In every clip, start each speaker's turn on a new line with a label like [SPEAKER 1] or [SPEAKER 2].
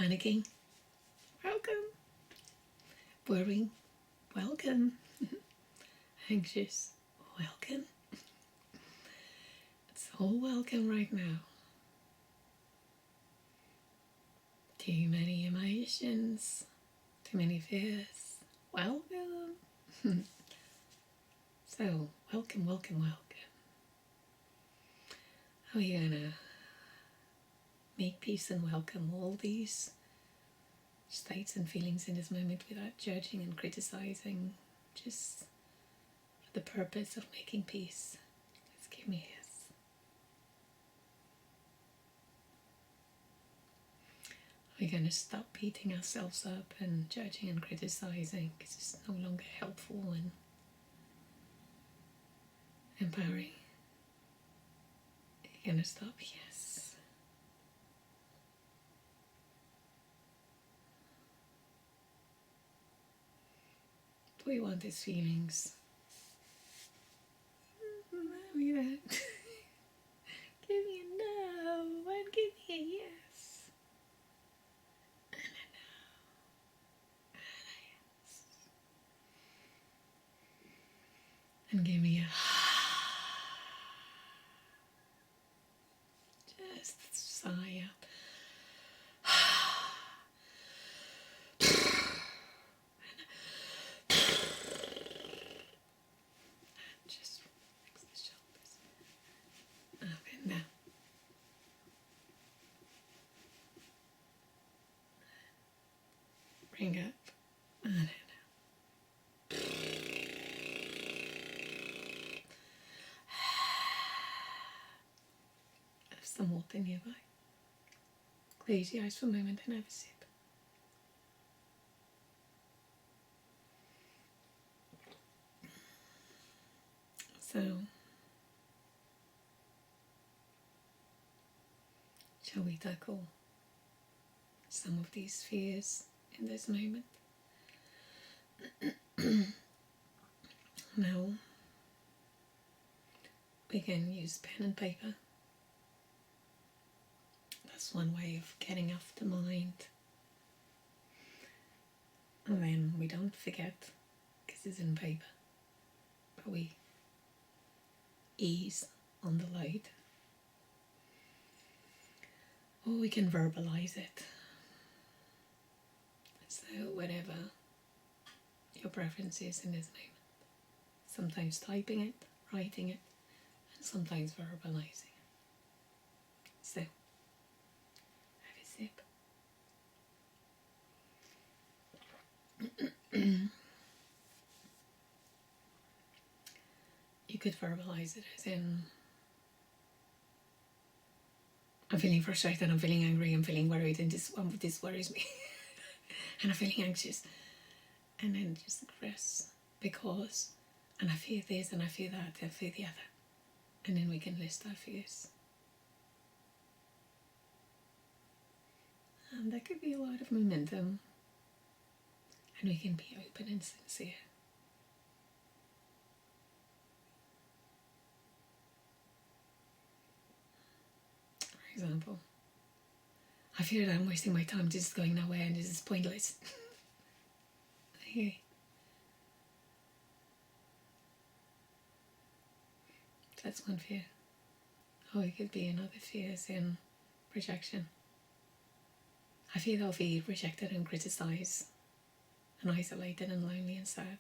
[SPEAKER 1] Panicking, welcome. Worrying, welcome. Anxious, welcome. It's all welcome right now. Too many emotions, too many fears, welcome. So, welcome. How are you gonna make peace and welcome all these states and feelings in this moment without judging and criticizing, just for the purpose of making peace? Just give me yes. We're going to stop beating ourselves up and judging and criticizing because it's no longer helpful and empowering. You're going to stop, yes. Do we want these feelings? No, we don't. Give me a no and give me a yes. And a no and a yes. And give me a just sigh out. Just relax the shoulders. Up and down. Bring up and down. Have some water nearby. Close your eyes for a moment and have a sip. So, shall we tackle some of these fears in this moment? Now, we can use pen and paper. That's one way of getting off the mind. And then we don't forget, because it's in paper, but we ease on the load. Or we can verbalize it. So whatever your preference is in this moment. Sometimes typing it, writing it, and sometimes verbalizing it. So, have a sip. You could verbalize it as in, I'm feeling frustrated, I'm feeling angry, I'm feeling worried, and this worries me. And I'm feeling anxious. And then just express because, and I fear this, and I fear that, I fear the other. And then we can list our fears. And there could be a lot of momentum. And we can be open and sincere. For example, I fear that I'm wasting my time, this is going nowhere and this is pointless. Okay. That's one fear. Or it could be another fear as in rejection. I fear that I'll be rejected and criticized and isolated and lonely and sad.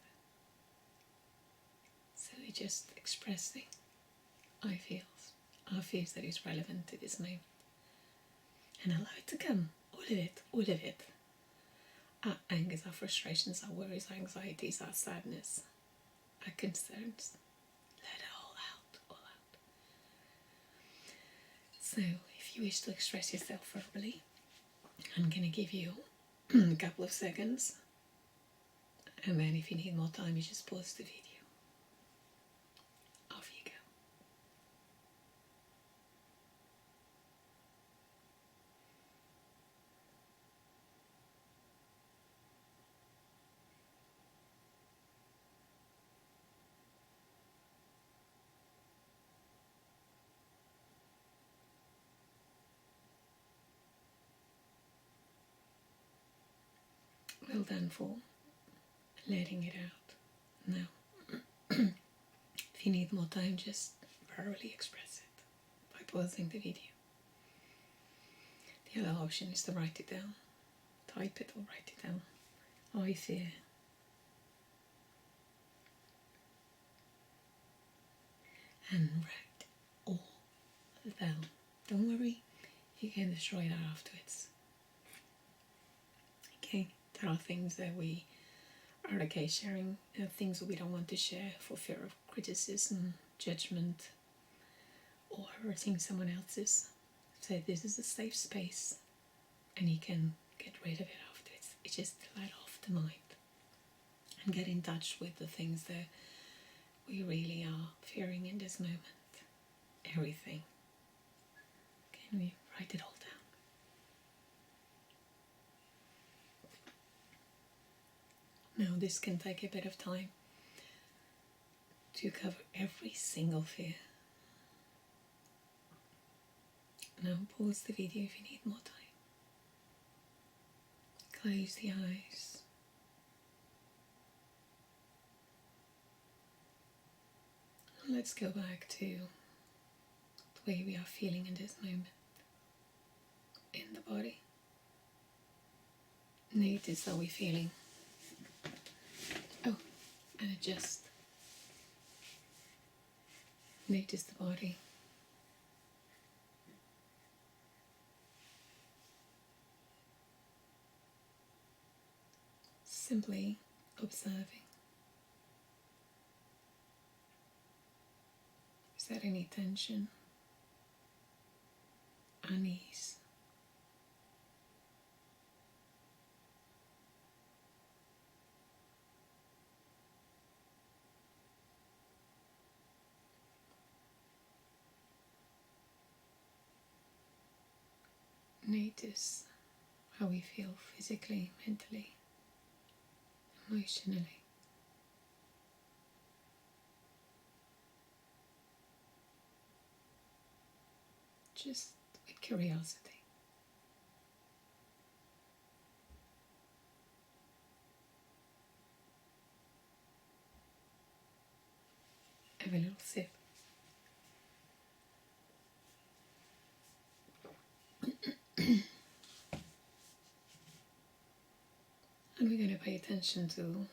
[SPEAKER 1] So we're just expressing our fears that is relevant to this moment. And allow it to come, all of it. Our angers, our frustrations, our worries, our anxieties, our sadness, our concerns. Let it all out. So, if you wish to express yourself verbally, I'm going to give you a couple of seconds. And then if you need more time, you just pause the video. Off you go. Well done for letting it out. Now, if you need more time, just verbally express it by pausing the video. The other option is to write it down. Type it or write it down. I fear. And write it all down. Don't worry, you can destroy that afterwards. Okay, there are things that we are okay sharing, things that we don't want to share for fear of criticism, judgment, or hurting someone else's. So this is a safe space, and you can get rid of it afterwards. It's just to let off the mind and get in touch with the things that we really are fearing in this moment. Everything. Can we write it all down? Now this can take a bit of time to cover every single fear. Now pause the video if you need more time. Close the eyes. And let's go back to the way we are feeling in this moment. In the body. Notice how we're feeling. Oh, and adjust. Notice the body. Simply observing. Is there any tension? Unease? Notice how we feel physically, mentally, emotionally. Just with curiosity. Have a little sip. And we're going to pay attention to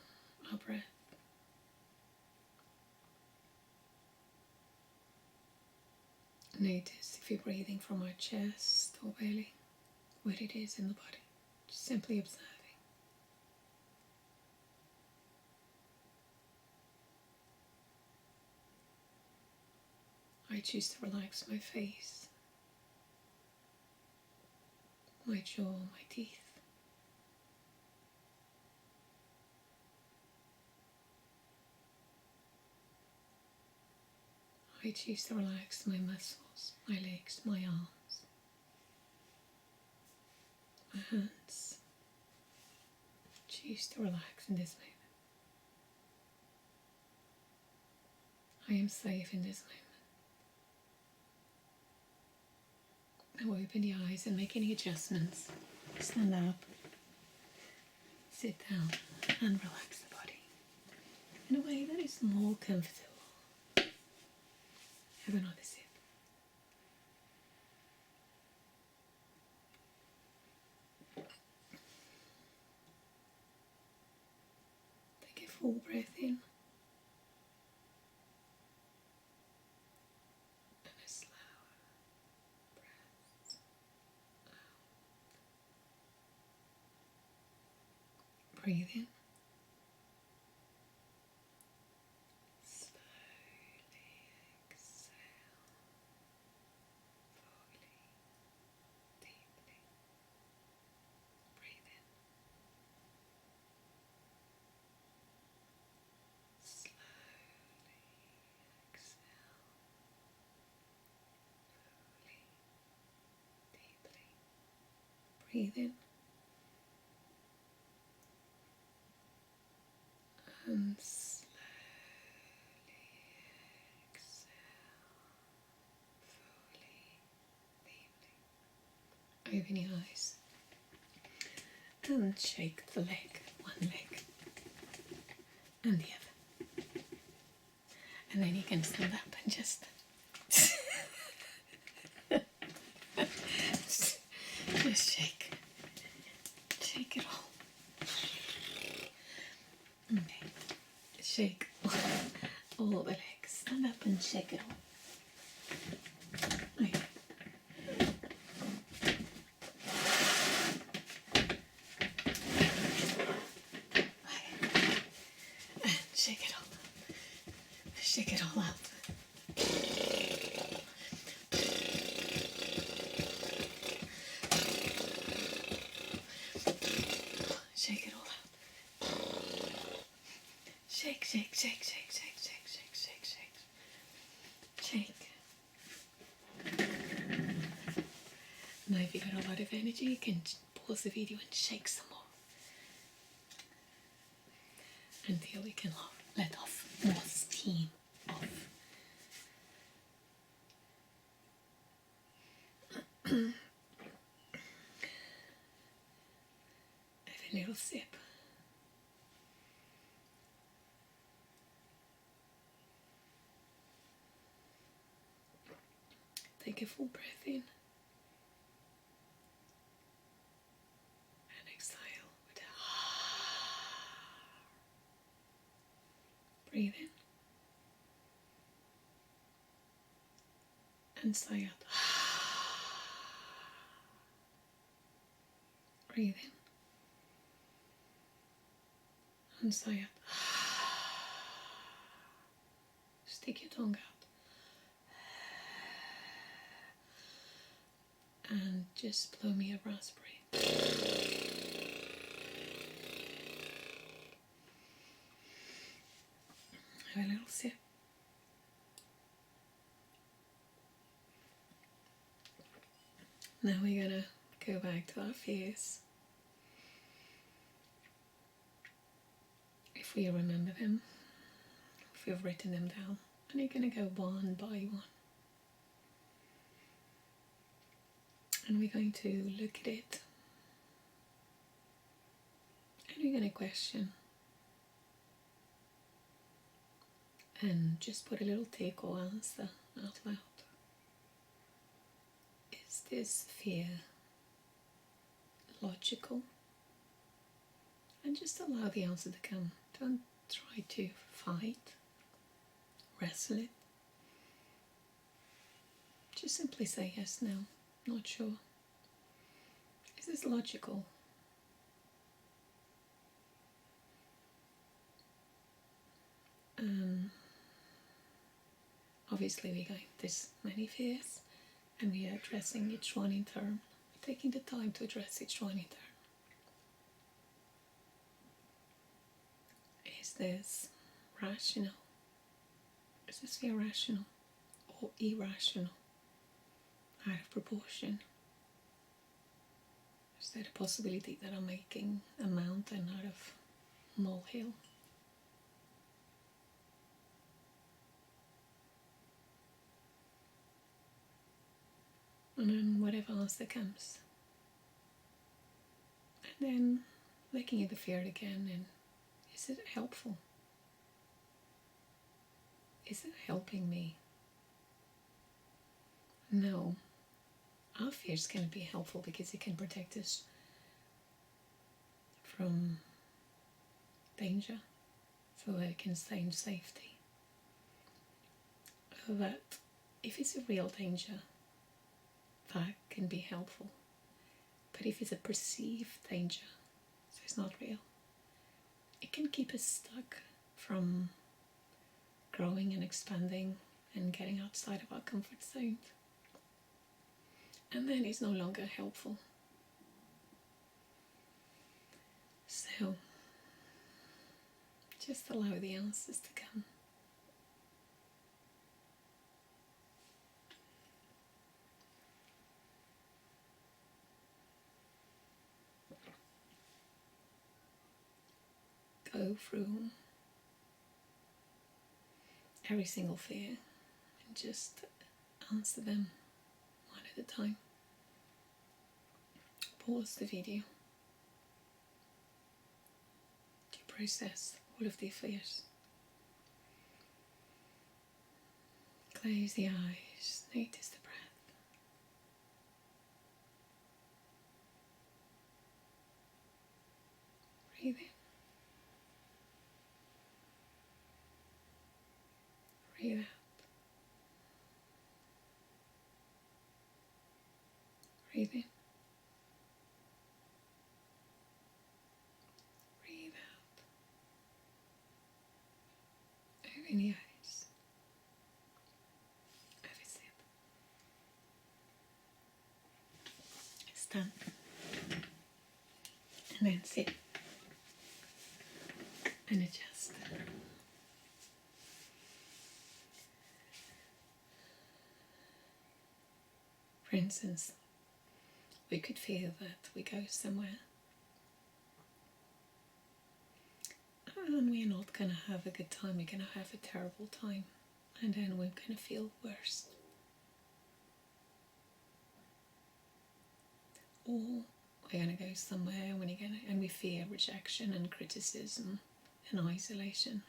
[SPEAKER 1] our breath. Notice if you're breathing from our chest or belly, where it is in the body. Just simply observing. I choose to relax my face, my jaw, my teeth. I choose to relax my muscles, my legs, my arms, my hands. Choose to relax in this moment. I am safe in this moment. Now open the eyes and make any adjustments. Stand up, sit down, and relax the body in a way that is more comfortable. Have another sip. Take a full breath in and a slow breath out. Breathe in. Breathe in and slowly exhale fully, deeply. Open your eyes and shake the leg, one leg and the other. And then you can stand up and just just shake it all. Okay, shake all the legs, stand up and shake it all. Okay. And shake it all. Shake it all out. Shake it all out. Shake, shake, shake, shake, shake, shake, shake, shake, shake. Shake. Now if you've got a lot of energy, you can pause the video and shake some more. Until we can let off more steam off. Have a little sip. Take a full breath in and exhale with a breathe in and sigh out. Breathe in and sigh out. Stick your tongue out and just blow me a raspberry. Have a little sip. Now we're gonna go back to our fears. If we remember them, if we've written them down, and you're gonna go one by one. And we're going to look at it, and we're going to question, and just put a little tick or answer out loud. Is this fear logical? And just allow the answer to come. Don't try to fight, wrestle it. Just simply say yes, no. Not sure. Is this logical? Obviously we got this many fears and we are addressing each one in turn. We're taking the time to address each one in turn. Is this rational? Is this fear rational or irrational? Out of proportion? Is there a possibility that I'm making a mountain out of molehill? And then whatever answer comes. And then looking at the fear again, and is it helpful? Is it helping me? No. Our fears can be helpful because it can protect us from danger so that it can stay in safety. But if it's a real danger, that can be helpful. But if it's a perceived danger, so it's not real, it can keep us stuck from growing and expanding and getting outside of our comfort zone. And then it's no longer helpful. So, just allow the answers to come. Go through every single fear and just answer them one at a time. Pause the video process all of the fears. Close the eyes, notice the breath. Breathe in. Breathe out. Breathe in. Breathe out. Open the eyes. Oversip. Stand. And then sit. And adjust. For instance, we could feel that we go somewhere and we're not going to have a good time, we're going to have a terrible time, and then we're going to feel worse. Or we're going to go somewhere and we fear rejection and criticism and isolation.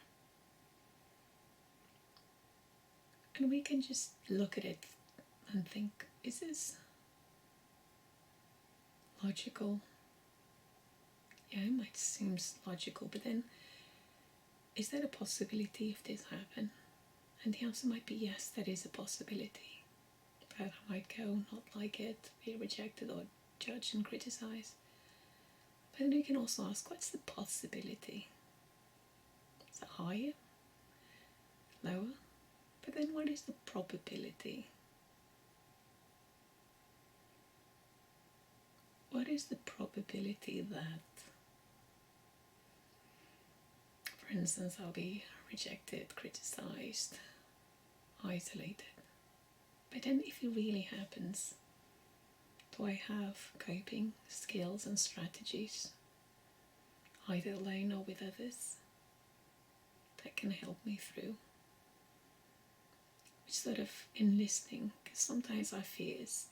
[SPEAKER 1] And we can just look at it and think, is this logical? Yeah, it might seem logical, but then is there a possibility if this happened? And the answer might be yes, that is a possibility. But I might go, not like it, be rejected or judged and criticized. But then we can also ask, what's the possibility? Is it higher? Lower? But then what is the probability? What is the probability that, for instance, I'll be rejected, criticized, isolated? But then if it really happens, do I have coping skills and strategies, either alone or with others, that can help me through? Which sort of enlisting, because sometimes our fears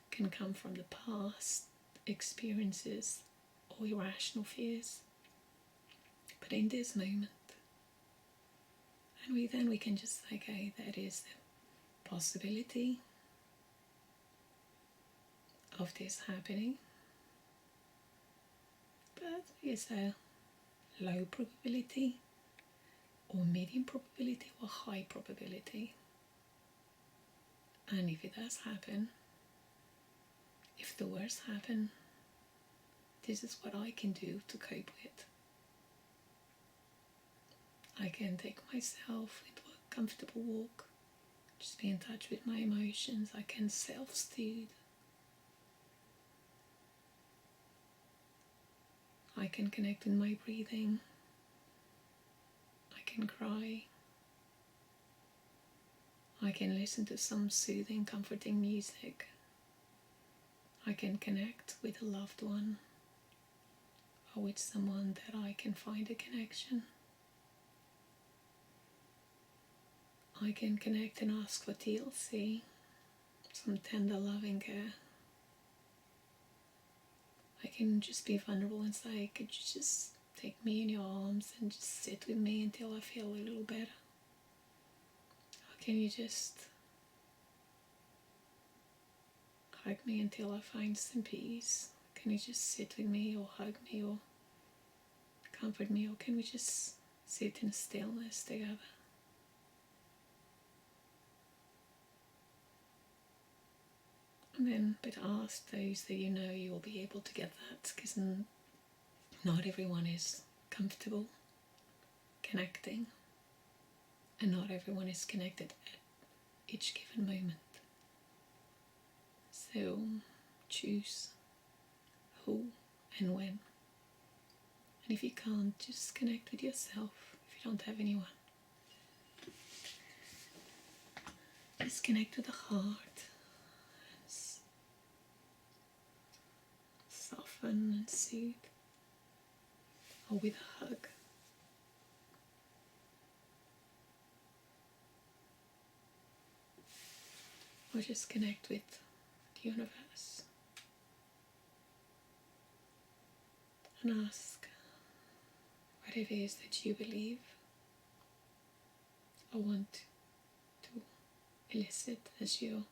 [SPEAKER 1] can come from the past experiences or irrational fears. But in this moment, and we can just say, okay, that is the possibility of this happening, but is a low probability or medium probability or high probability? And if it does happen, if the worst happen, this is what I can do to cope with. I can take myself into a comfortable walk, just be in touch with my emotions. I can self-soothe. I can connect with my breathing. I can cry. I can listen to some soothing, comforting music. I can connect with a loved one or with someone that I can find a connection. I can connect and ask for TLC, some tender loving care. I can just be vulnerable and say, could you just take me in your arms and just sit with me until I feel a little better? Or can you just hug me until I find some peace? Can you just sit with me or hug me or comfort me? Or can we just sit in stillness together? And then, but ask those that you know you will be able to get that, because not everyone is comfortable connecting, and not everyone is connected at each given moment. So choose who and when. And if you can't, just connect with yourself if you don't have anyone. Just connect with the heart. Soften and soothe, or with a hug. Or just connect with the universe and ask, what whatever it is that you believe, I want to elicit as your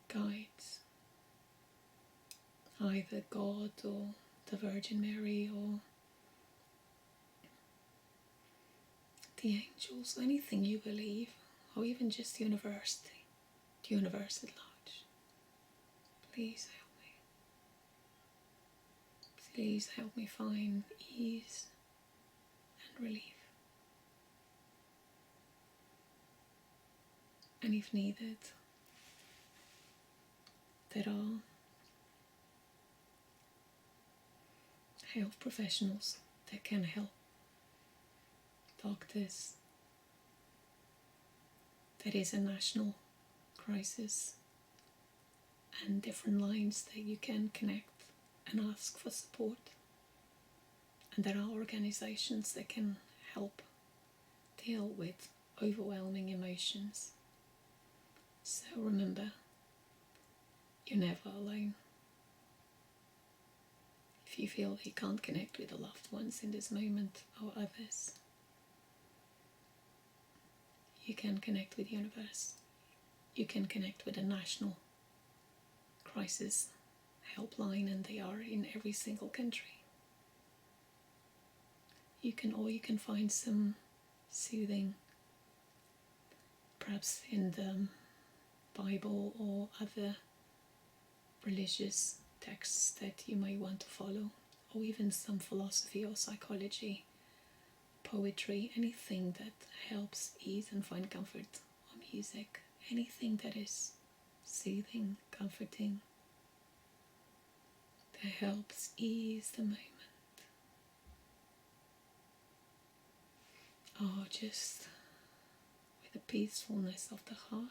[SPEAKER 1] guides either God or the Virgin Mary or the angels, anything you believe, or even just the universe at large. Please help me. Please help me find ease and relief. And if needed, there are health professionals that can help. Doctors. There is a national crisis and different lines that you can connect and ask for support. And there are organizations that can help deal with overwhelming emotions. So remember, you're never alone. If you feel that you can't connect with the loved ones in this moment or others, you can connect with the universe. You can connect with a national crisis helpline, and they are in every single country. You can find some soothing, perhaps in the Bible or other religious texts that you may want to follow, or even some philosophy or psychology, poetry, anything that helps ease and find comfort, or music, anything that is soothing, comforting, that helps ease the moment. Or just with the peacefulness of the heart.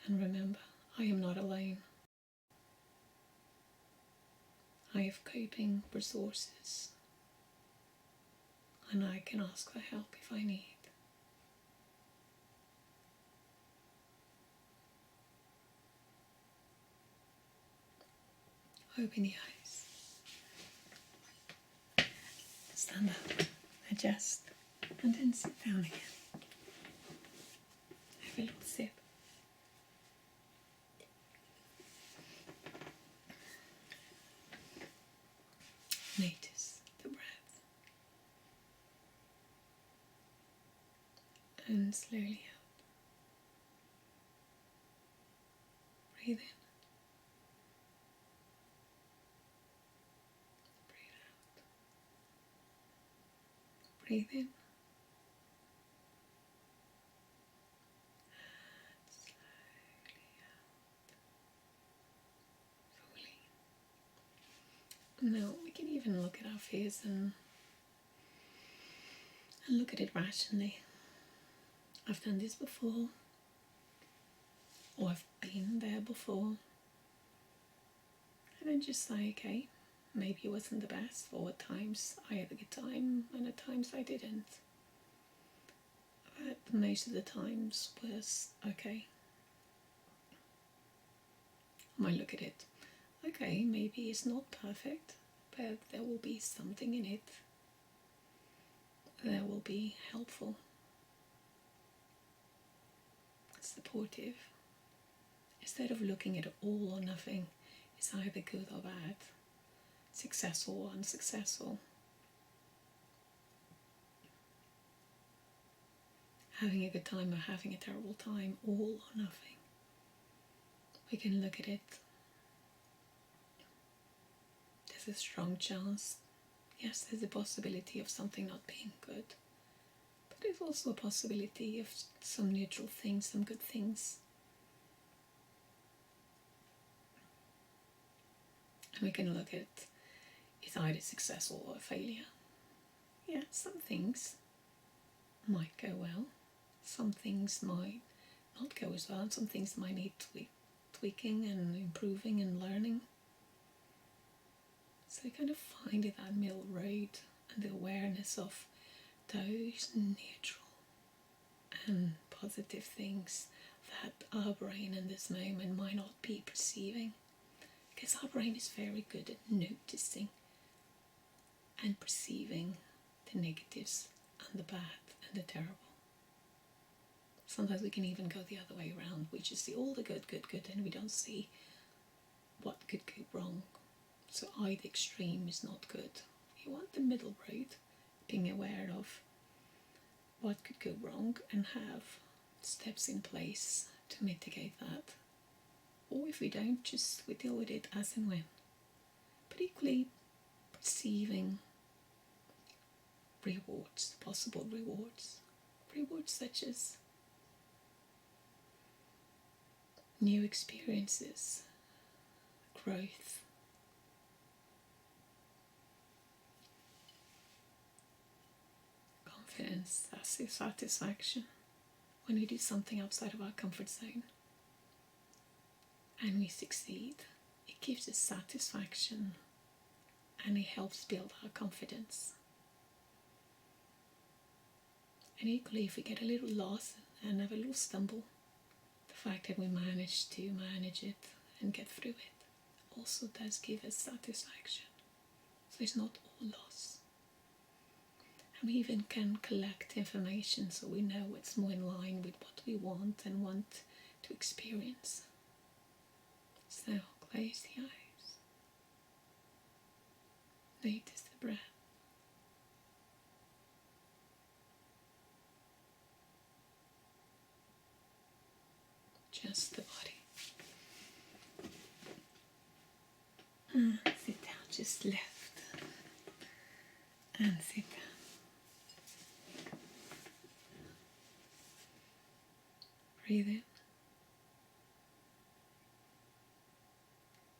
[SPEAKER 1] And remember, I am not alone. I have coping resources, and I can ask for help if I need. Open the eyes. Stand up, adjust, and then sit down again. Have a little sip. Notice the breath. And slowly out. Breathe in. Breathe in. And slowly out. Fully. Now we can even look at our fears and look at it rationally. I've done this before, or I've been there before. And then just say, okay, maybe it wasn't the best, or at times I had a good time and at times I didn't. But most of the times was okay. I might look at it, okay, maybe it's not perfect, but there will be something in it that will be helpful, supportive. Instead of looking at all or nothing, it's either good or bad, successful or unsuccessful. Having a good time or having a terrible time, all or nothing. We can look at it. There's a strong chance. Yes, there's a possibility of something not being good. But there's also a possibility of some neutral things, some good things. And we can look at it's either successful or a failure. Yeah, some things might go well. Some things might not go as well. And some things might need tweaking and improving and learning. So kind of finding that middle road and the awareness of those neutral and positive things that our brain in this moment might not be perceiving Because our brain is very good at noticing and perceiving the negatives and the bad and the terrible. Sometimes we can even go the other way around. We just see all the good, and we don't see what could go wrong. So either extreme is not good. You want the middle road, being aware of what could go wrong and have steps in place to mitigate that. Or if we don't, just we deal with it as and when. But equally perceiving rewards, possible rewards. Rewards such as new experiences, growth, confidence, satisfaction. When we do something outside of our comfort zone and we succeed, it gives us satisfaction and it helps build our confidence. And equally, if we get a little lost and have a little stumble, the fact that we managed to manage it and get through it also does give us satisfaction. So it's not all loss. And we even can collect information so we know what's more in line with what we want and want to experience. So close the eyes. Notice the breath. Just the body. And sit down, just left. And sit down. Breathe in.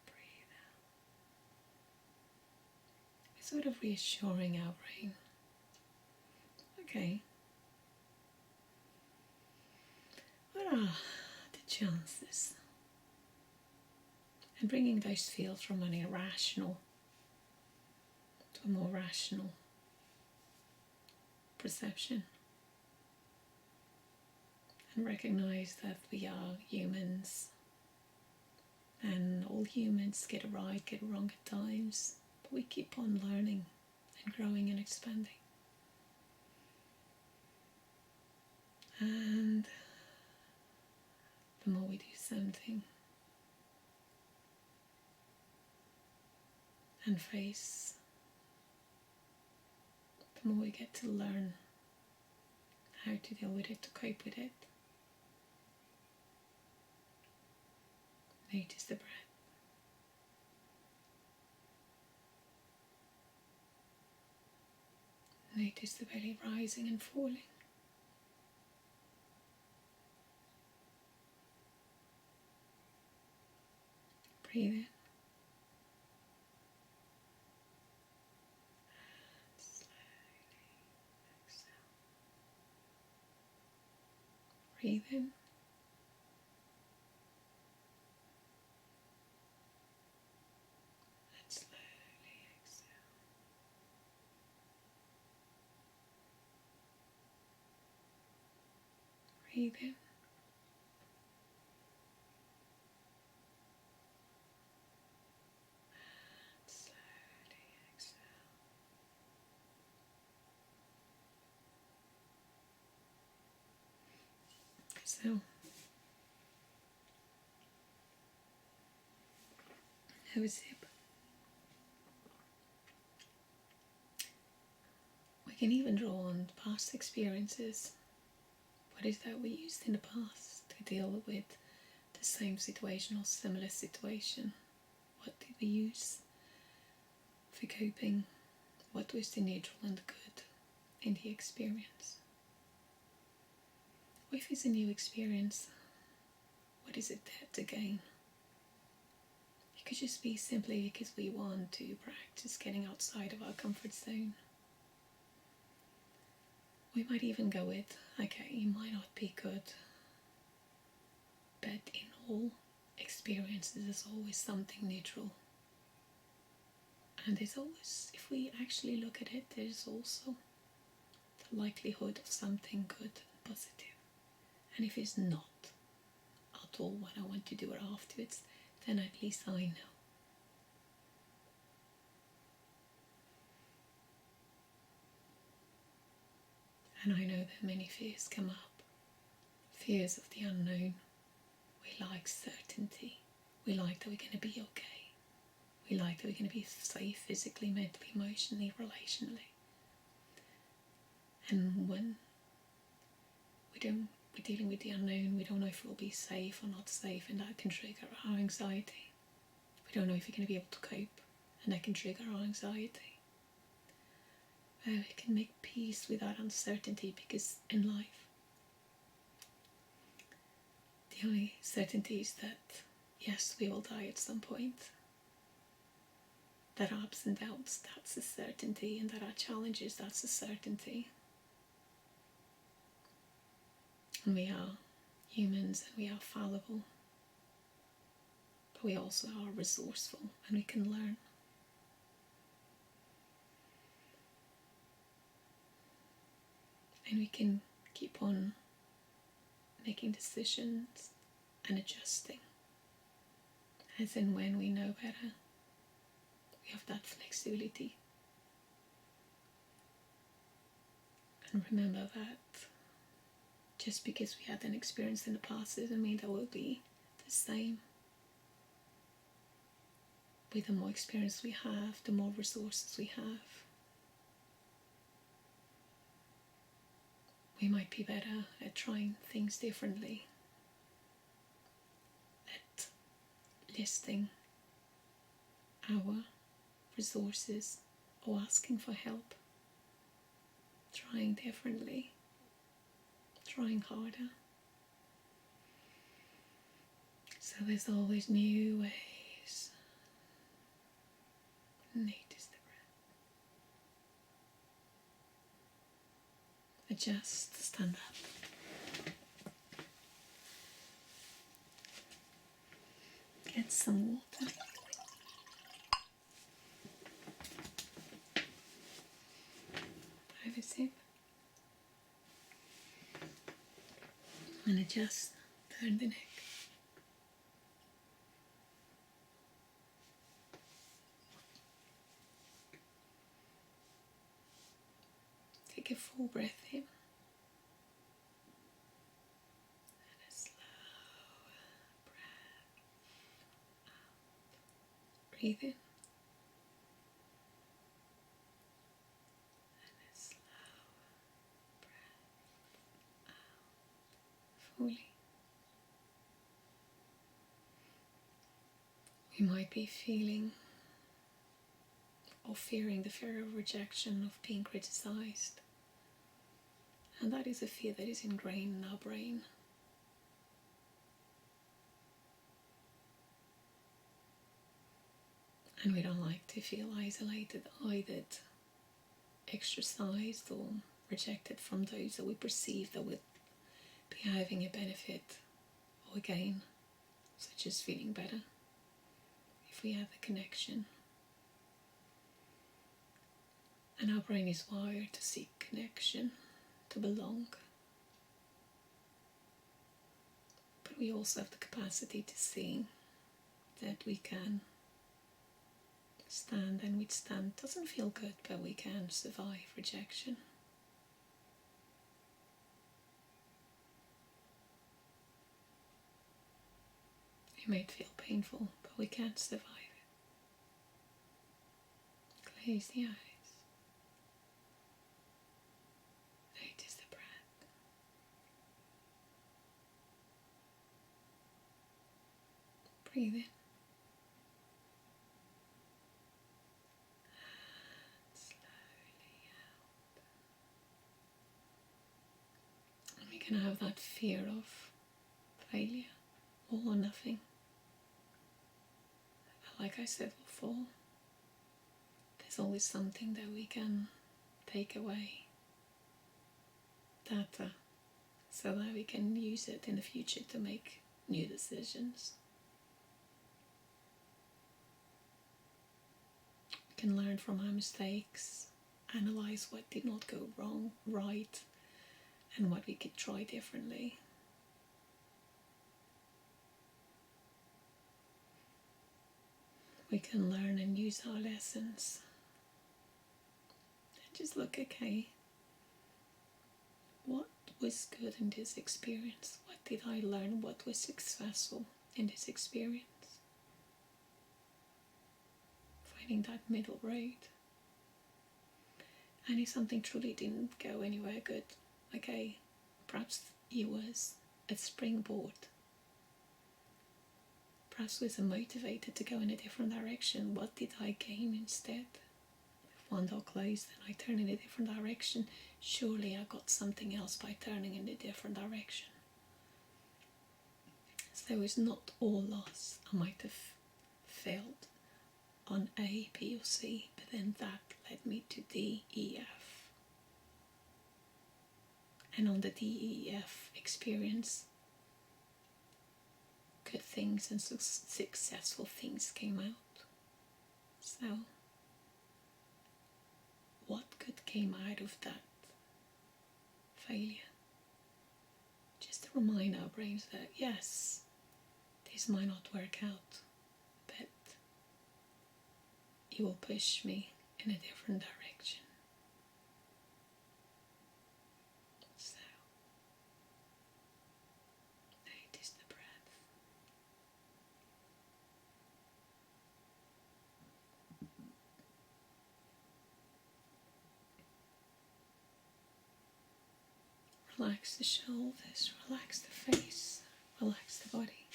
[SPEAKER 1] Breathe out. We're sort of reassuring our brain. Okay. What are the chances? And bringing those feels from an irrational to a more rational perception. And recognize that we are humans. And all humans get it right, get it wrong at times. But we keep on learning and growing and expanding. And the more we do something and face, the more we get to learn how to deal with it, to cope with it. Notice the breath. Notice the belly rising and falling. Breathe in. Breathe in. And slowly exhale. Breathe in. And slowly exhale. So, have a sip. We can even draw on past experiences. What is that we used in the past to deal with the same situation or similar situation? What did we use for coping? What was the neutral and the good in the experience? Or if it's a new experience, what is it there to gain? It could just be simply because we want to practice getting outside of our comfort zone. We might even go with, okay, it might not be good, but in all experiences there's always something neutral. And there's always, if we actually look at it, there's also the likelihood of something good and positive. And if it's not at all what I want to do afterwards, then at least I know And I know that many fears come up. Fears of the unknown. We like certainty. We like that we're going to be okay. We like that we're going to be safe physically, mentally, emotionally, relationally. And when we're dealing with the unknown, we don't know if we'll be safe or not safe, and that can trigger our anxiety. We don't know if we're going to be able to cope, and that can trigger our anxiety. We can make peace with that uncertainty, because in life, the only certainty is that, yes, we will die at some point. That our ups and downs, that's a certainty, and that our challenges, that's a certainty. And we are humans, and we are fallible, but we also are resourceful, and we can learn. And we can keep on making decisions and adjusting as and when we know better. We have that flexibility. And remember that just because we had an experience in the past doesn't mean that will be the same. With the more experience we have, the more resources we have, we might be better at trying things differently, at listing our resources or asking for help, trying differently, trying harder. So there's always new ways. Notice the breath. Adjust, stand up. Get some water. Have a sip. And adjust, turn the neck. Take a full breath in. And a slow breath out. Breathe in. And a slow breath out. Fully. We might be feeling or fearing the fear of rejection, of being criticized. And that is a fear that is ingrained in our brain. And we don't like to feel isolated, either ostracized or rejected from those that we perceive that would be having a benefit or a gain, such as feeling better if we have a connection. And our brain is wired to seek connection, to belong. But we also have the capacity to see that we can stand and withstand. Doesn't feel good, but we can survive rejection. It may feel painful, but we can survive it. Close the eyes. Notice the breath. Breathe in. And slowly out. And we can have that fear of failure, all or nothing. Like I said before, there's always something that we can take away, data, so that we can use it in the future to make new decisions. We can learn from our mistakes, analyze what did not go wrong, right, and what we could try differently. We can learn and use our lessons. And just look, okay, what was good in this experience? What did I learn? What was successful in this experience? Finding that middle road. And if something truly didn't go anywhere good, okay, perhaps it was a springboard. Perhaps was motivated to go in a different direction. What did I gain instead? If one door closed and I turned in a different direction, surely I got something else by turning in a different direction. So it's not all loss. I might have failed on A, B or C, but then that led me to D, E, F. And on the D, E, F experience, good things and successful things came out. So, what good came out of that failure? Just to remind our brains that yes, this might not work out, but it will push me in a different direction. So, notice the breath. Relax the shoulders, relax the face, relax the body.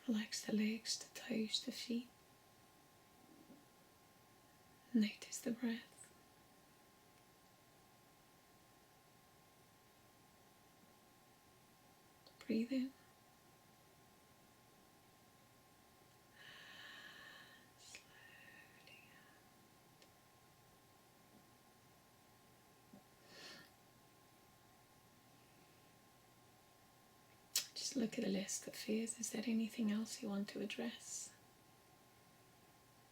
[SPEAKER 1] Relax the legs, the toes, the feet. Notice the breath. Breathe in. Slowly out. Just look at the list of fears. Is there anything else you want to address?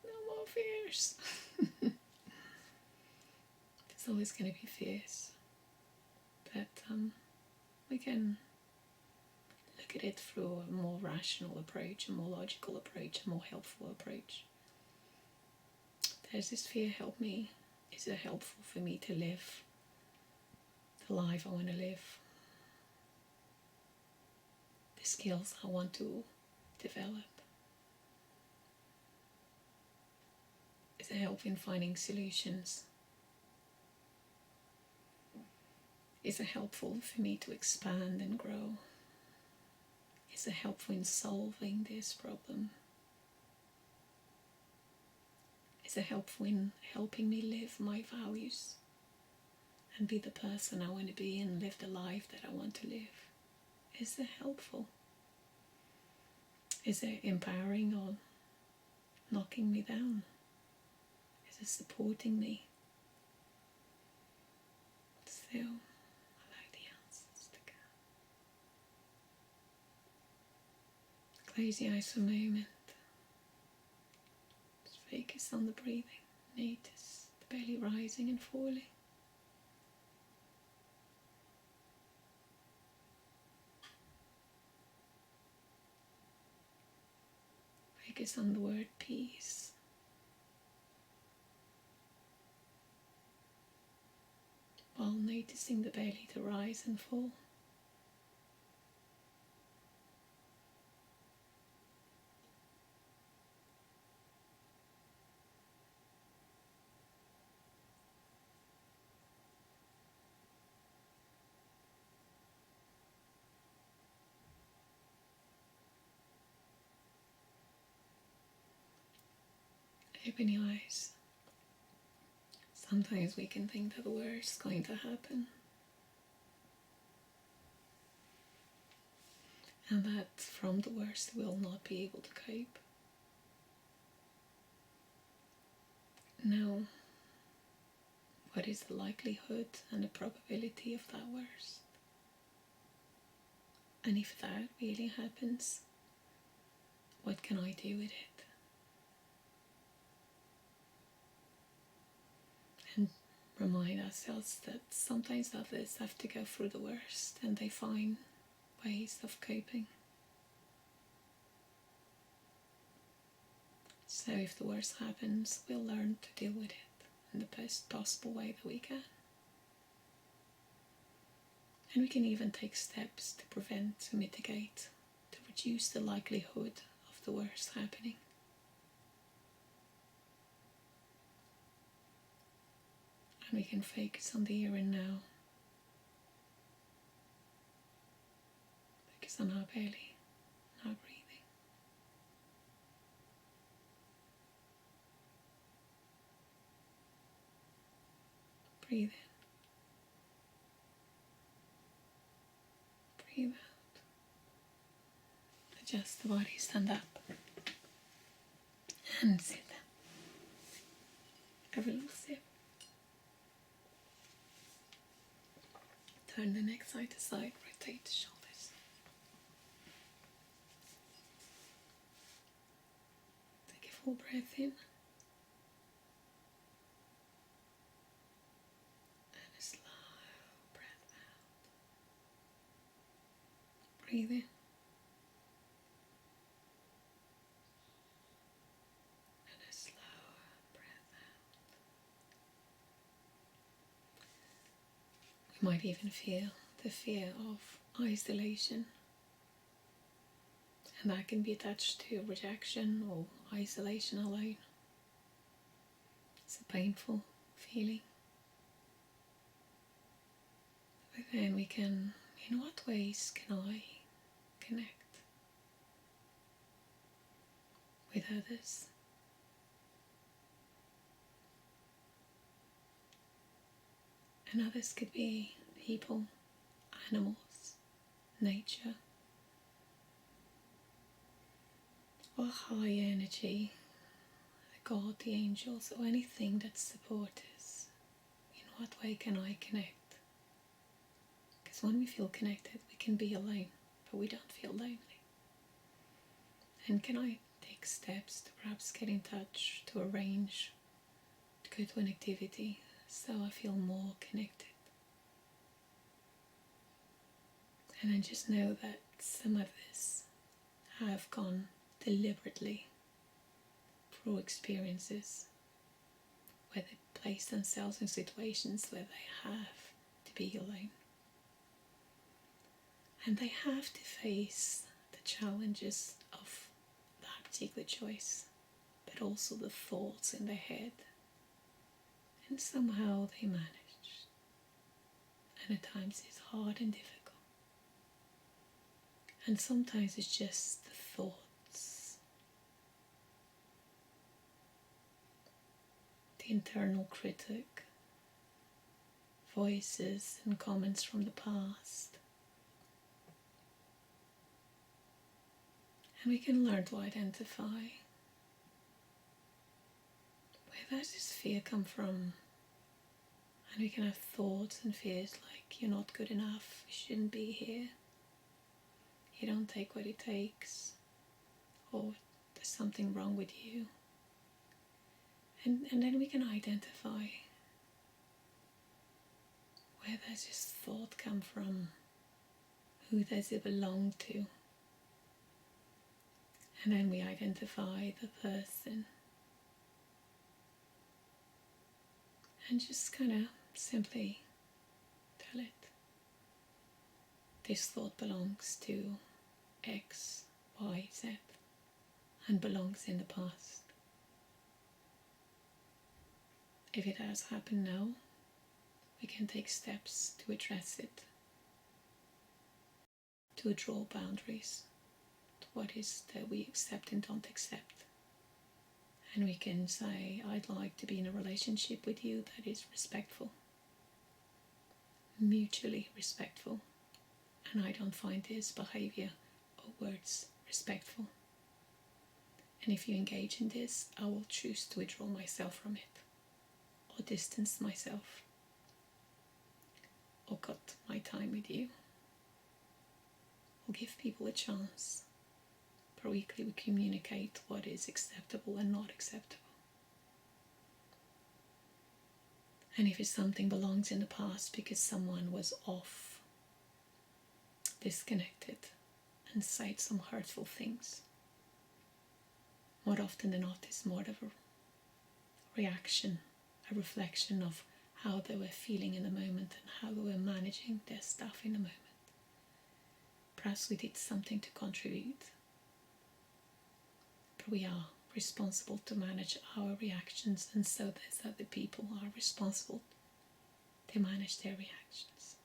[SPEAKER 1] No more fears. There's always going to be fears. But we can look at it through a more rational approach, a more logical approach, a more helpful approach. Does this fear help me? Is it helpful for me to live the life I want to live? The skills I want to develop? Is it helpful in finding solutions? Is it helpful for me to expand and grow? Is it helpful in solving this problem? Is it helpful in helping me live my values and be the person I want to be and live the life that I want to live? Is it helpful? Is it empowering or knocking me down? Is it supporting me? Still, allow the answers to come. Close your eyes for a moment. Just focus on the breathing. Notice the belly rising and falling. Focus on the word peace. While noticing the belly to rise and fall. Open your eyes. Sometimes we can think that the worst is going to happen. And that from the worst we'll not be able to cope. Now, what is the likelihood and the probability of that worst? And if that really happens, what can I do with it? And remind ourselves that sometimes others have to go through the worst and they find ways of coping. So if the worst happens, we'll learn to deal with it in the best possible way that we can. And we can even take steps to prevent, to mitigate, to reduce the likelihood of the worst happening. And we can focus on the here and now. Focus on our belly, our breathing. Breathe in. Breathe out. Adjust the body, stand up. And sit. Have a little sip. Turn the neck side to side, rotate the shoulders. Take a full breath in. And a slow breath out. Breathe in. And a slow breath out. You might even feel the fear of isolation. And that can be attached to rejection or isolation alone. It's a painful feeling. But then we can, in what ways can I connect with others? And others could be people, animals, nature, or high energy, God, the angels, or anything that supports us. In what way can I connect? Because when we feel connected, we can be alone, but we don't feel lonely. And can I take steps to perhaps get in touch, to arrange, to go to an activity, so I feel more connected? And I just know that some of us have gone deliberately through experiences where they place themselves in situations where they have to be alone. And they have to face the challenges of that particular choice, but also the thoughts in their head. And somehow they manage. And at times it's hard and difficult. And sometimes it's just the thoughts, the internal critic, voices and comments from the past. And we can learn to identify where does this fear come from. And we can have thoughts and fears like, you're not good enough, you shouldn't be here, you don't take what it takes, or there's something wrong with you. And then we can identify where does this thought come from, who does it belong to. And then we identify the person. And just kind of simply tell it, this thought belongs to X, Y, Z, and belongs in the past. If it has happened now, we can take steps to address it, to draw boundaries to what is that we accept and don't accept. And we can say, I'd like to be in a relationship with you that is respectful, mutually respectful, and I don't find this behavior or words respectful. And if you engage in this, I will choose to withdraw myself from it, or distance myself, or cut my time with you, or give people a chance. Per weekly we communicate what is acceptable and not acceptable. And if it's something belongs in the past because someone was off, disconnected, and said some hurtful things, more often than not it's more of a reaction, a reflection of how they were feeling in the moment and how they were managing their stuff in the moment. Perhaps we did something to contribute, but we are responsible to manage our reactions, and so there's other people who are responsible to manage their reactions.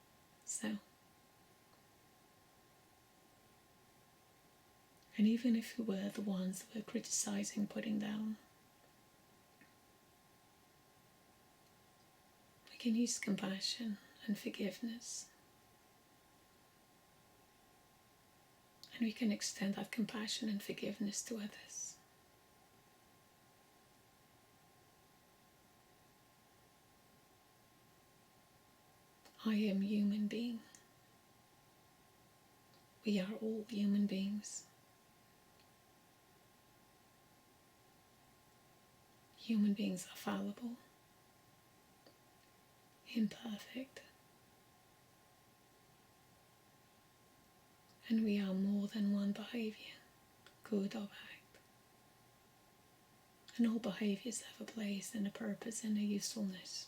[SPEAKER 1] So, and even if we were the ones that were criticizing, putting down, we can use compassion and forgiveness, and we can extend that compassion and forgiveness to others. I am human being. We are all human beings. Human beings are fallible, imperfect, and we are more than one behavior, good or bad. And all behaviors have a place and a purpose and a usefulness.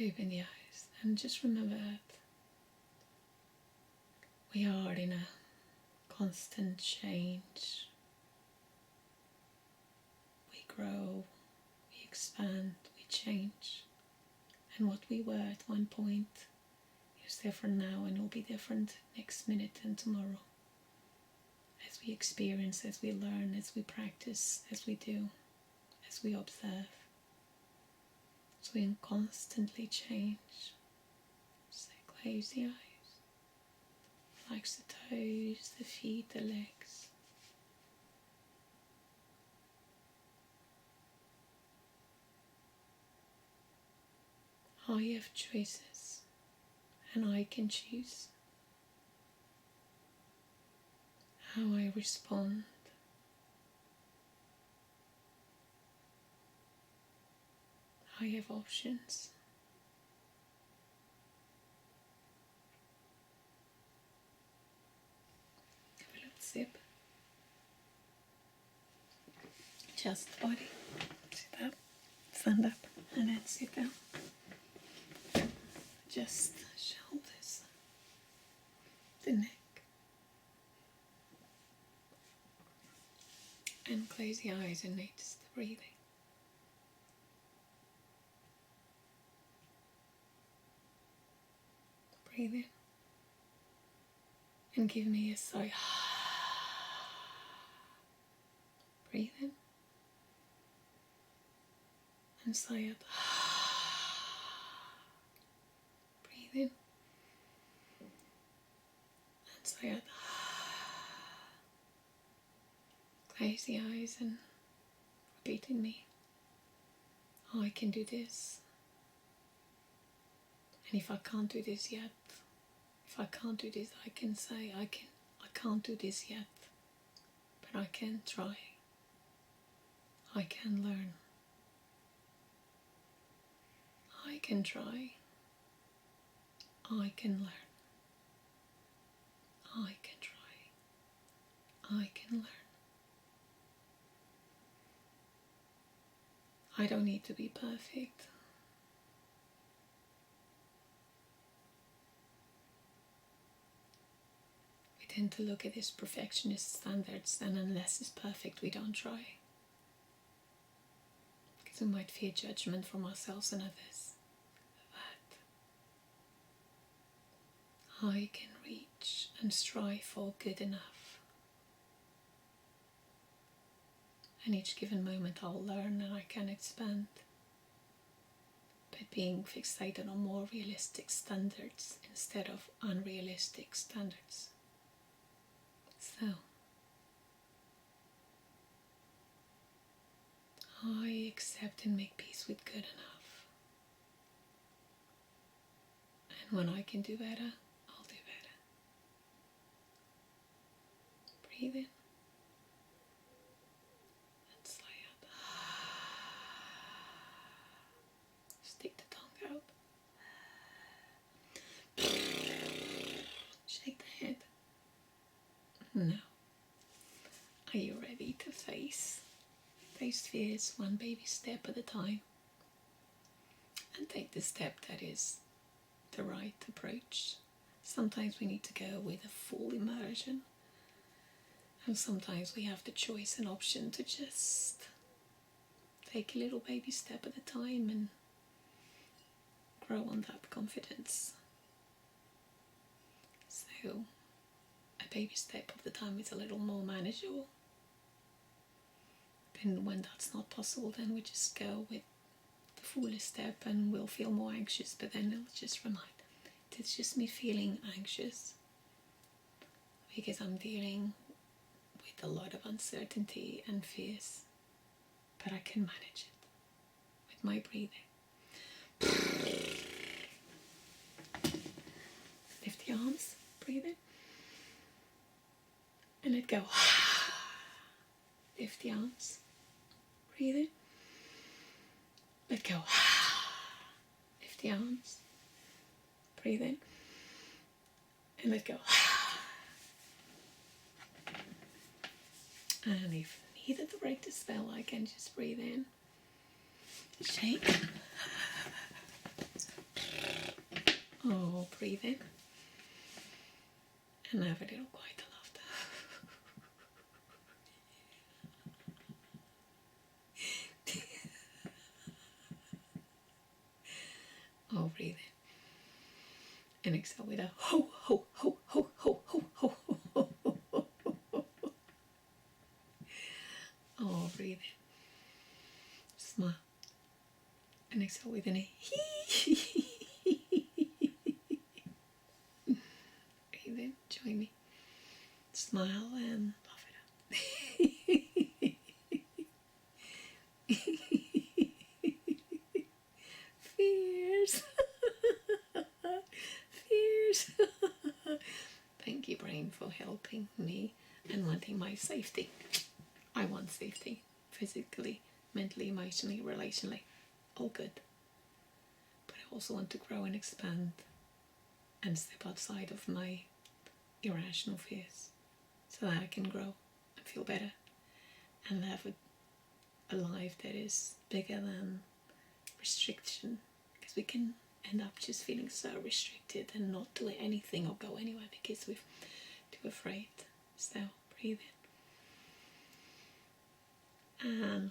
[SPEAKER 1] Open the eyes and just remember that we are in a constant change. We grow, we expand, we change. And what we were at one point is different now and will be different next minute and tomorrow. As we experience, as we learn, as we practice, as we do, as we observe. So we constantly change. So close the eyes. Relax the toes, the feet, the legs. I have choices, and I can choose how I respond. I have options. Have a little sip. Just body. Sit up, stand up, and then sit down. Just shoulders, the neck, and close the eyes and notice the breathing. Breathe in and give me a sigh. Breathe in and sigh out. Breathe in and sigh out. Close the eyes and repeat in me. I can do this. And if I can't do this yet, if I can't do this, I can say I can't do this yet, but I can try. I can learn. I can try. I can learn. I can try. I can learn. I don't need to be perfect. We tend to look at these perfectionist standards, and unless it's perfect, we don't try. Because we might fear judgment from ourselves and others. But I can reach and strive for good enough. And each given moment I'll learn and I can expand. But being fixated on more realistic standards instead of unrealistic standards. So, I accept and make peace with good enough. And when I can do better, I'll do better. Breathe in. And sigh out. Stick the tongue out. Shake the head. Now, are you fears one baby step at a time and take the step that is the right approach. Sometimes we need to go with a full immersion, and sometimes we have the choice and option to just take a little baby step at a time and grow on that confidence. So a baby step of the time is a little more manageable. And when that's not possible, then we just go with the fullest step and we'll feel more anxious, but then it'll just remind, it's just me feeling anxious because I'm dealing with a lot of uncertainty and fears, but I can manage it with my breathing. Lift the arms, breathe in, and let go. Lift the arms, breathe in, let go. Lift the arms, breathe in, and let go. And if needed to break the spell, I can just breathe in, shake. Oh, breathe in, and have a little quiet laughter. Oh, breathe in, and exhale with a ho, ho, ho, ho, ho, ho, ho, ho, ho, ho, ho. Oh, breathe in, smile, and exhale with an hee. Breathe in, join me, smile and laugh it out. Fears. Fears. Thank you, brain, for helping me and wanting my safety. I want safety, physically, mentally, emotionally, relationally, all good. But I also want to grow and expand and step outside of my irrational fears so that I can grow and feel better and have a life that is bigger than restriction, because we can end up just feeling so restricted and not doing anything or go anywhere because we're too afraid. So breathe in and love it out.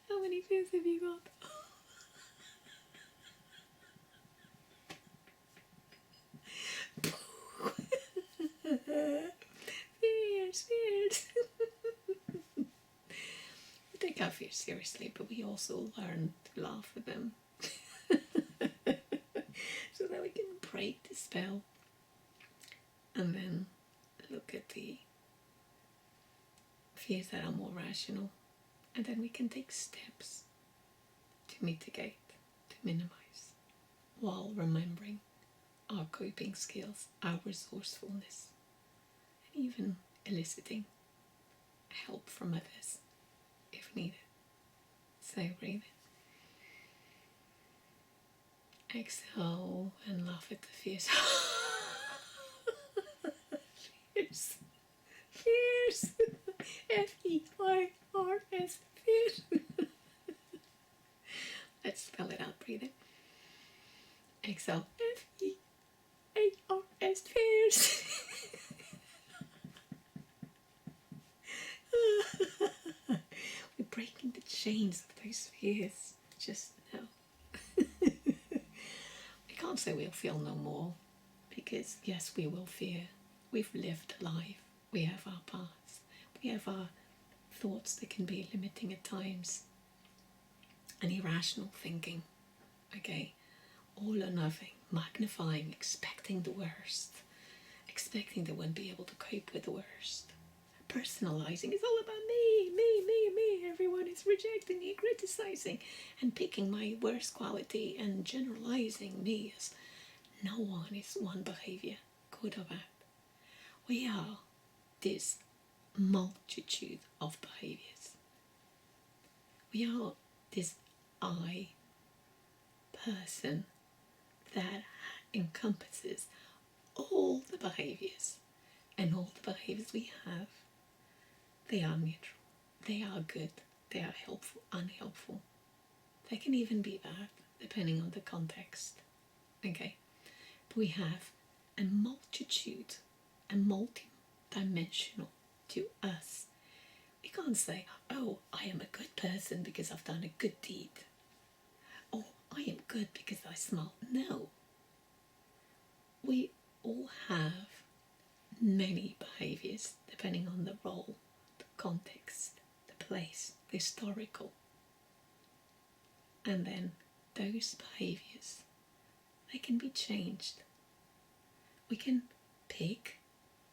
[SPEAKER 1] How many fears have you got? Fears. We take our fears seriously, but we also learn to laugh at them so that we can break the spell and then look at the fears that are more rational, and then we can take steps to mitigate, to minimize, while remembering our coping skills, our resourcefulness, and even eliciting help from others if needed. So breathe in. Exhale and laugh at the fears. Fears. Fears. F-E-I-R-S. Fears. Let's spell it out. Breathe in. Exhale. F-E-A-R-S. Fears. We're breaking the chains of those fears just now. We can't say we'll feel no more, because yes, we will fear. We've lived a life. We have our paths. We have our thoughts that can be limiting at times. And irrational thinking. Okay? All or nothing. Magnifying, expecting the worst. Expecting they won't be able to cope with the worst. Personalizing. It's all about me, me, me, me. Everyone is rejecting me, criticizing, and picking my worst quality and generalizing me as no one is one behavior, good or bad. We are this multitude of behaviors. We are this I person that encompasses all the behaviors, and all the behaviors we have, they are neutral, they are good, they are helpful, unhelpful. They can even be bad, depending on the context. Okay? But we have a multitude, a multi-dimensional to us. We can't say, oh, I am a good person because I've done a good deed. Or I am good because I smile. No. We all have many behaviors depending on the role, the context, the place, the historical. And then those behaviors, they can be changed. We can pick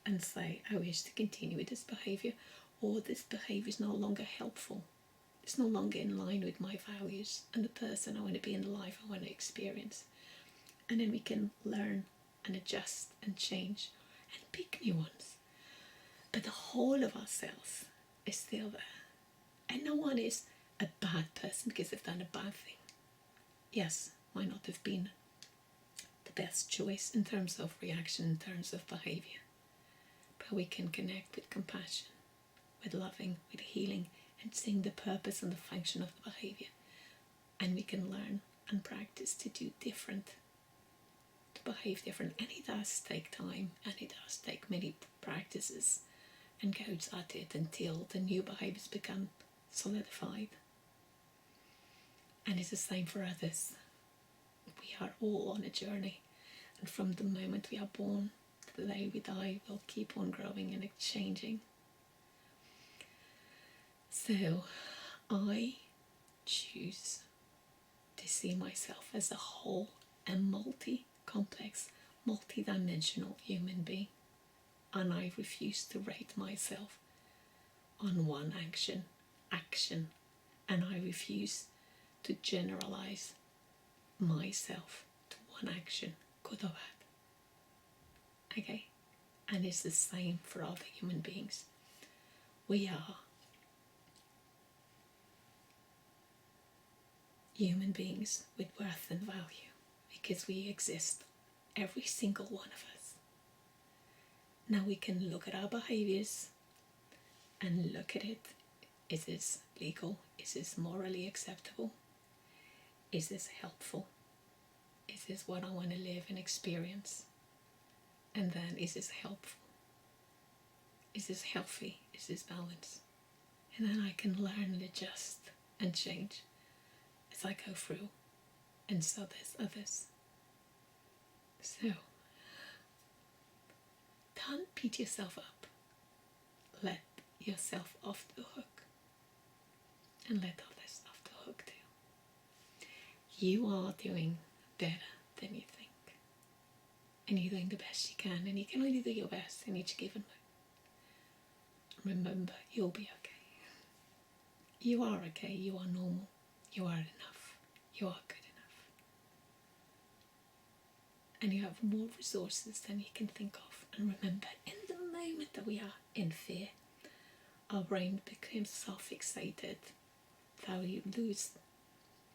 [SPEAKER 1] and say, I wish to continue with this behavior, or this behavior is no longer helpful. It's no longer in line with my values and the person I want to be in the life I want to experience. And then we can learn and adjust and change and pick new ones. But the whole of ourselves is still there. And no one is a bad person because they've done a bad thing. Yes, might not have been the best choice in terms of reaction, in terms of behavior. But we can connect with compassion, with loving, with healing, and seeing the purpose and the function of the behavior. And we can learn and practice to do different, to behave different. And it does take time, and it does take many practices and goes at it until the new behaviors become solidified. And it's the same for others. We are all on a journey, and from the moment we are born to the day we die, we'll keep on growing and changing. So I choose to see myself as a whole and multi-complex, multi-dimensional human being, and I refuse to rate myself on one action, and I refuse to generalize myself to one action, good or bad. Okay? And it's the same for other human beings. We are human beings with worth and value because we exist, every single one of us. Now we can look at our behaviors and look at it. Is this legal? Is this morally acceptable? Is this helpful? Is this what I want to live and experience? And then, is this helpful? Is this healthy? Is this balanced? And then I can learn and adjust and change as I go through. And so there's others. So, don't beat yourself up. Let yourself off the hook. And let others off the hook too. You are doing better than you think. And you're doing the best you can. And you can only do your best in each given moment. Remember, you'll be okay. You are okay. You are normal. You are enough. You are good enough. And you have more resources than you can think of. And remember, in the moment that we are in fear, our brain becomes so-fixated that we lose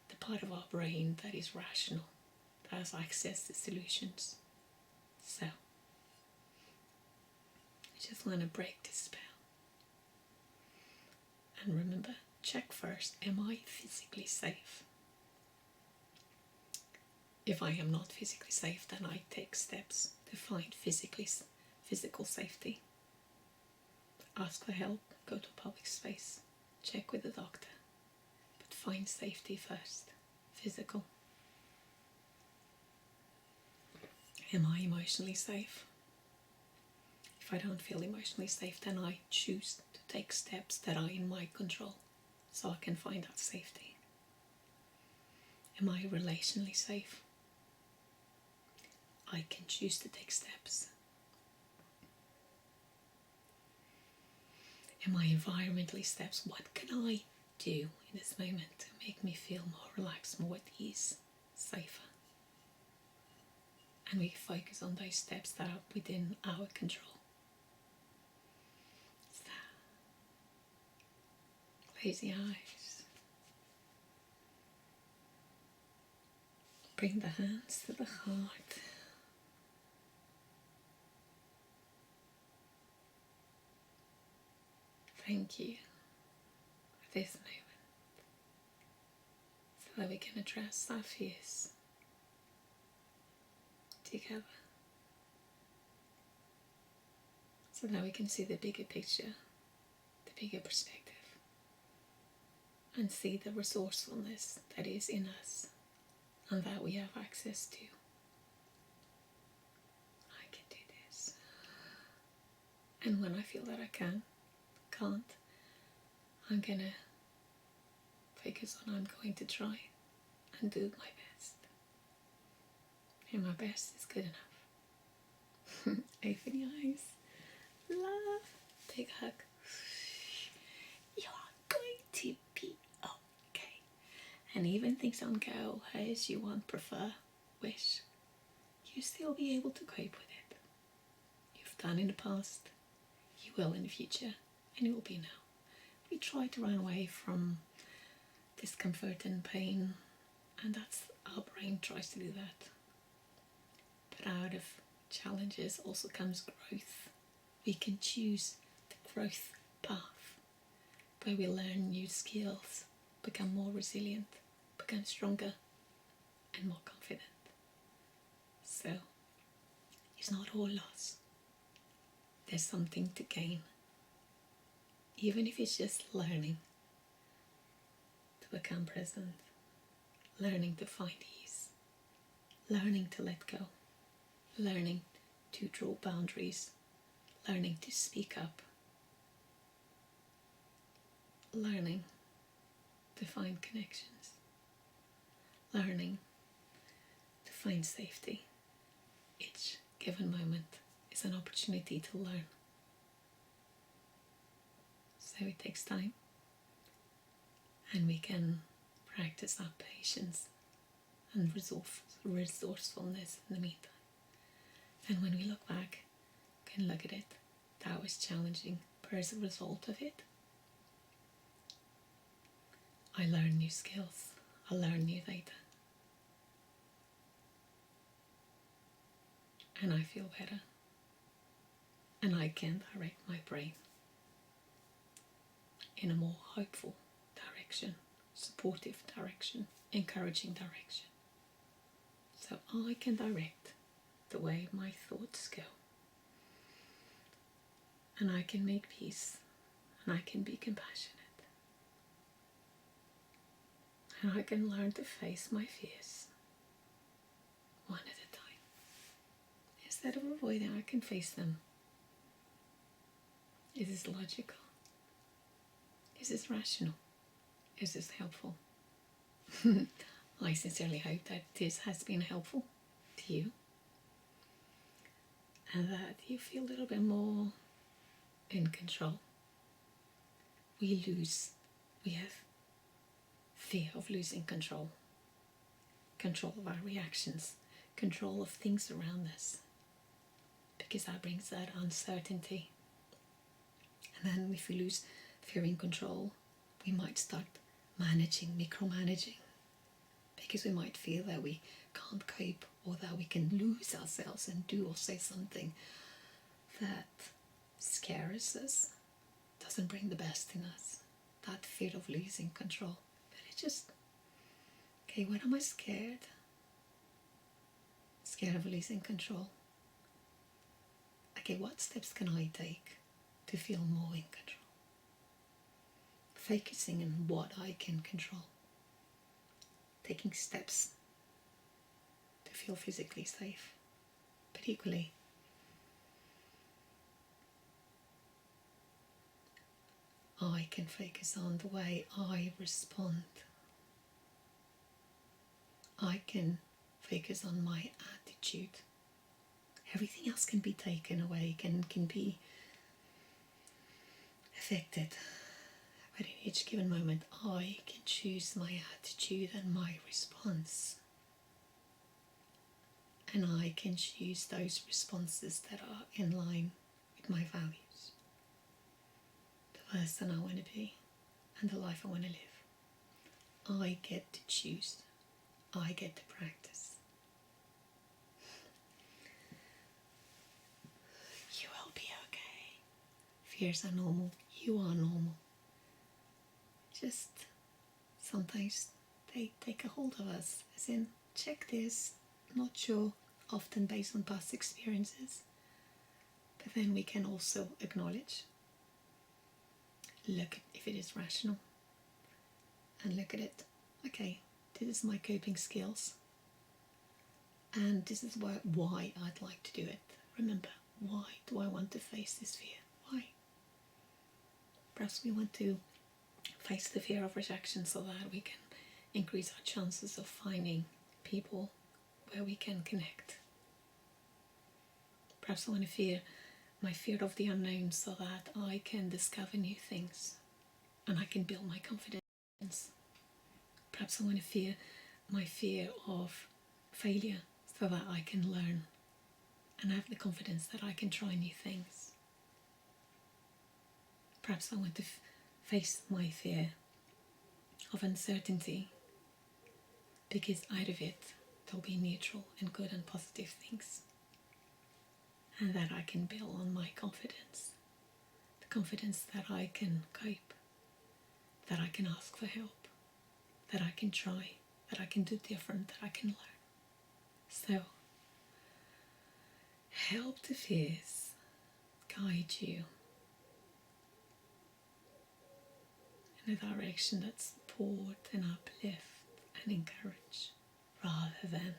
[SPEAKER 1] the part of our brain that is rational, that has access to solutions. So, I just want to break this spell. And remember, check first, am I physically safe? If I am not physically safe, then I take steps to find physical safety. Ask for help, go to a public space, check with the doctor. But find safety first, physical. Am I emotionally safe? If I don't feel emotionally safe, then I choose to take steps that are in my control so I can find that safety. Am I relationally safe? I can choose to take steps. Am I environmentally steps? What can I do in this moment to make me feel more relaxed, more at ease, safer? And we focus on those steps that are within our control. So, close the eyes. Bring the hands to the heart. thank you for this moment so that we can address our fears together, so that we can see the bigger picture, the bigger perspective, and see the resourcefulness that is in us and that we have access to. I can do this. And when I feel that I can't, I'm gonna focus on I'm going to try and do my best. And my best is good enough. Open your eyes. Love. Big hug. You are going to be okay. And even things don't go as you want, prefer, wish, you still be able to cope with it. You've done in the past, you will in the future, and you will be now. We try to run away from discomfort and pain, and that's our brain tries to do that. But out of challenges also comes growth. We can choose the growth path where we learn new skills, become more resilient, become stronger and more confident. So it's not all loss. There's something to gain, even if it's just learning to become present, learning to find ease, learning to let go, learning to draw boundaries, learning to speak up, learning to find connections, learning to find safety. Each given moment is an opportunity to learn. So it takes time, and we can practice our patience and resourcefulness in the meantime. And when we look back, we can look at it. That was challenging, but as a result of it, I learned new skills. I learned new data. And I feel better. And I can direct my brain in a more hopeful direction, supportive direction, encouraging direction. So I can direct the way my thoughts go. And I can make peace, and I can be compassionate. And I can learn to face my fears one at a time. Instead of avoiding, I can face them. Is this logical? Is this rational? Is this helpful? I sincerely hope that this has been helpful to you, and that you feel a little bit more in control. We have fear of losing control of our reactions, control of things around us, because that brings that uncertainty. And then if we lose fear in control, we might start micromanaging, because we might feel that we can't cope, or that we can lose ourselves and do or say something that scares us, doesn't bring the best in us. That fear of losing control. But it's just, okay, when am I scared? Scared of losing control. Okay, what steps can I take to feel more in control? Focusing on what I can control. Taking steps to feel physically safe. But equally, I can focus on the way I respond. I can focus on my attitude. Everything else can be taken away, can be affected. But in each given moment, I can choose my attitude and my response. And I can choose those responses that are in line with my values. The person I want to be and the life I want to live. I get to choose. I get to practice. You will be okay. Fears are normal. You are normal. Just sometimes they take a hold of us. As in, check this, not sure, often based on past experiences. But then we can also acknowledge, look at if it is rational, and look at it. Okay, this is my coping skills, and this is why I'd like to do it. Remember, why do I want to face this fear? Why? Perhaps we want to face the fear of rejection so that we can increase our chances of finding people where we can connect. Perhaps I want to fear my fear of the unknown so that I can discover new things and I can build my confidence. Perhaps I want to fear my fear of failure so that I can learn and have the confidence that I can try new things. Perhaps I want to face my fear of uncertainty because out of it there'll be neutral and good and positive things, and that I can build on my confidence, the confidence that I can cope, that I can ask for help, that I can try, that I can do different, that I can learn. So, help the fears guide you in a direction that support and uplift and encourage, rather than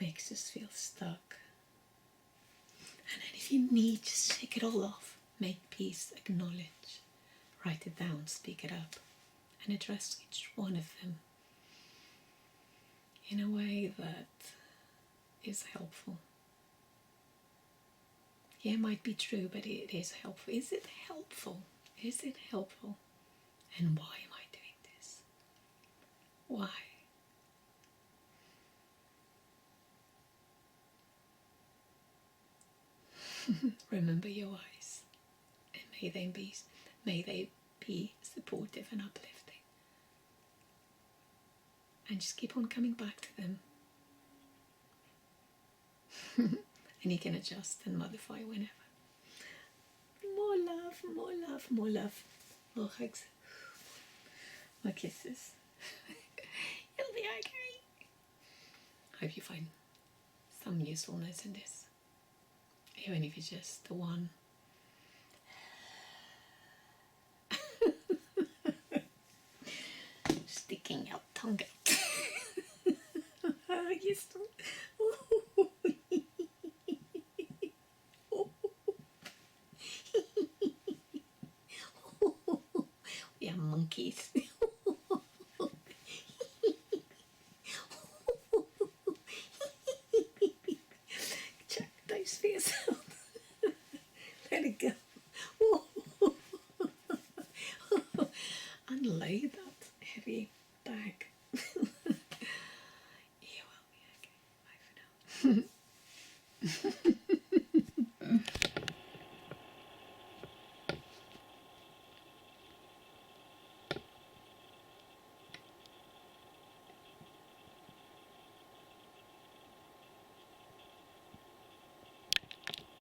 [SPEAKER 1] makes us feel stuck. And then if you need, just shake it all off. Make peace, acknowledge, write it down, speak it up, and address each one of them in a way that is helpful. Yeah, it might be true, but it is helpful. Is it helpful? Is it helpful? And why am I doing this? Why? Remember your whys, and may they be supportive and uplifting. And just keep on coming back to them. And you can adjust and modify whenever. More love, more love, more love. More hugs. More kisses. It'll be okay. Hope you find some usefulness in this. Even if it's just the one. Sticking out tongue out. You still. We are monkeys. Check those fears out. Let it go. And lay that.